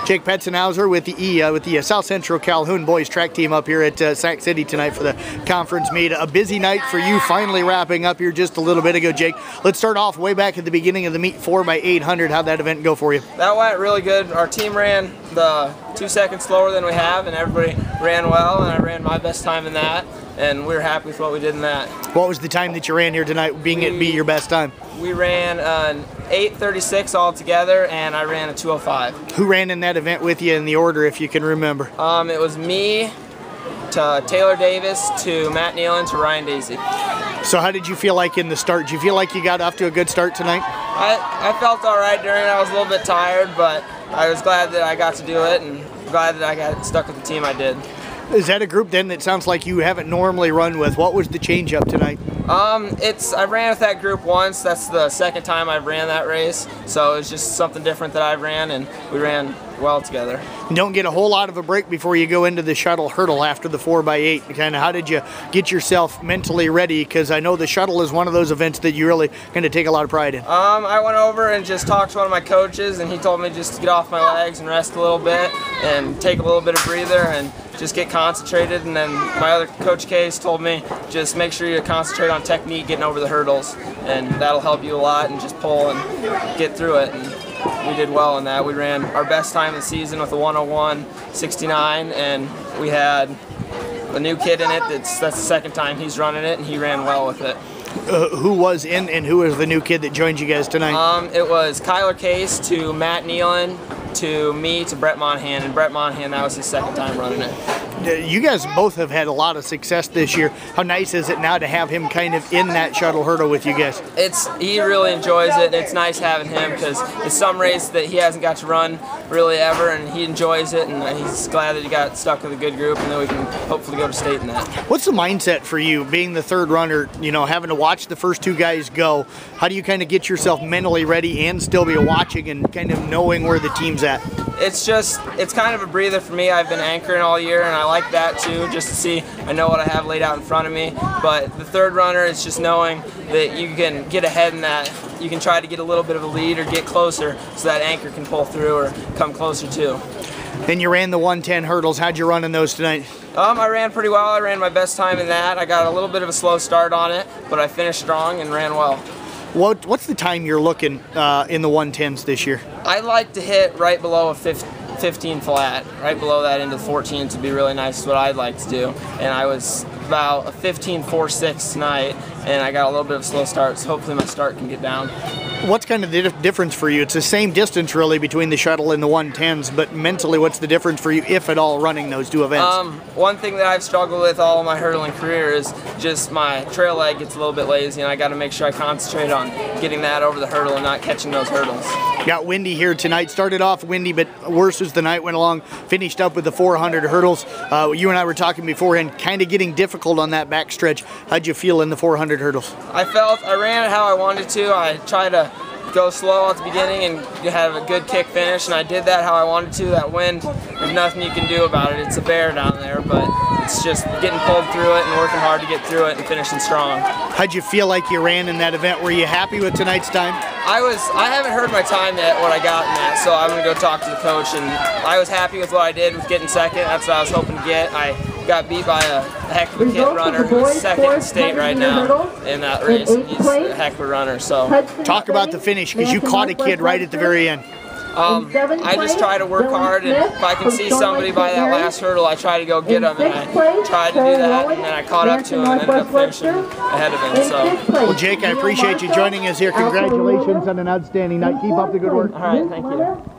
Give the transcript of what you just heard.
Jake Petzenhauser with the South Central Calhoun boys track team up here at Sac City tonight for the conference meet. A busy night for you, finally wrapping up here just a little bit ago, Jake. Let's start off way back at the beginning of the meet, 4x800. How'd that event go for you? That went really good. Our team ran the 2 seconds slower than we have, and everybody ran well, and I ran my best time in that, and we were happy with what we did in that. What was the time that you ran here tonight, being it be your best time? We ran an 8:36 all together, and I ran a 2:05. Who ran in that event with you in the order, if you can remember? It was me to Taylor Davis to Matt Nealon to Ryan Daisy. So how did you feel like in the start? Did you feel like you got off to a good start tonight? I felt all right during it. I was a little bit tired, but I was glad that I got to do it, and glad that I got stuck with the team I did. Is that a group then that sounds like you haven't normally run with? What was the change up tonight? I ran with that group once. That's the second time I've ran that race, so it's just something different that I ran, and we ran well together. You don't get a whole lot of a break before you go into the shuttle hurdle after the 4x8. Kind of, how did you get yourself mentally ready? Because I know the shuttle is one of those events that you really kind of take a lot of pride in. I went over and just talked to one of my coaches, and he told me just to get off my legs and rest a little bit and take a little bit of breather and just get concentrated. And then my other coach Case told me just make sure you concentrate on technique getting over the hurdles, and that'll help you a lot, and just pull and get through it. And we did well in that. We ran our best time of the season with a 1:01.69, and we had a new kid in it. That's the second time he's running it, and he ran well with it. Who was in and who was the new kid that joined you guys tonight? It was Kyler Case to Matt Nealon to me to Brett Monahan, and Brett Monahan, that was his second time running it. You guys both have had a lot of success this year. How nice is it now to have him kind of in that shuttle hurdle with you guys? He really enjoys it, and it's nice having him because it's some race that he hasn't got to run really ever, and he enjoys it, and he's glad that he got stuck with a good group, and then we can hopefully go to state in that. What's the mindset for you, being the third runner, you know, having to watch the first two guys go? How do you kind of get yourself mentally ready and still be watching and kind of knowing where the team's at? It's kind of a breather for me. I've been anchoring all year, and I like that too, just to see I know what I have laid out in front of me. But the third runner is just knowing that you can get ahead in that. You can try to get a little bit of a lead or get closer so that anchor can pull through or come closer too. Then you ran the 1:10 hurdles. How'd you run in those tonight? I ran pretty well. I ran my best time in that. I got a little bit of a slow start on it, but I finished strong and ran well. What's the time you're looking in the 1:10s this year? I like to hit right below a 15 flat. Right below that into the 14s would be really nice, is what I'd like to do. And I was about a 15.46 tonight, and I got a little bit of a slow start, so hopefully my start can get down. What's kind of the difference for you? It's the same distance really between the shuttle and the 1:10s, but mentally what's the difference for you, if at all, running those two events? One thing that I've struggled with all of my hurdling career is just my trail leg gets a little bit lazy, and I got to make sure I concentrate on getting that over the hurdle and not catching those hurdles. Got windy here tonight. Started off windy, but worse as the night went along. Finished up with the 400 hurdles. You and I were talking beforehand, kind of getting difficult on that backstretch. How'd you feel in the 400 hurdles? I ran it how I wanted to. I tried to go slow at the beginning and have a good kick finish, and I did that how I wanted to. That wind, there's nothing you can do about it. It's a bear down there, but it's just getting pulled through it and working hard to get through it and finishing strong. How'd you feel like you ran in that event? Were you happy with tonight's time? I haven't heard my time yet, what I got in that, so I'm going to go talk to the coach, and I was happy with what I did with getting second. That's what I was hoping to get. I got beat by a heck of a kid runner who's second in state right now in that race. He's a heck of a runner. So talk about the finish, because you caught a kid right at the very end. I just try to work hard, and if I can see somebody by that last hurdle, I try to go get him, and I tried to do that, and then I caught up to him and ended up finishing ahead of him. So. Well, Jake, I appreciate you joining us here. Congratulations on an outstanding night. Keep up the good work. All right, thank you.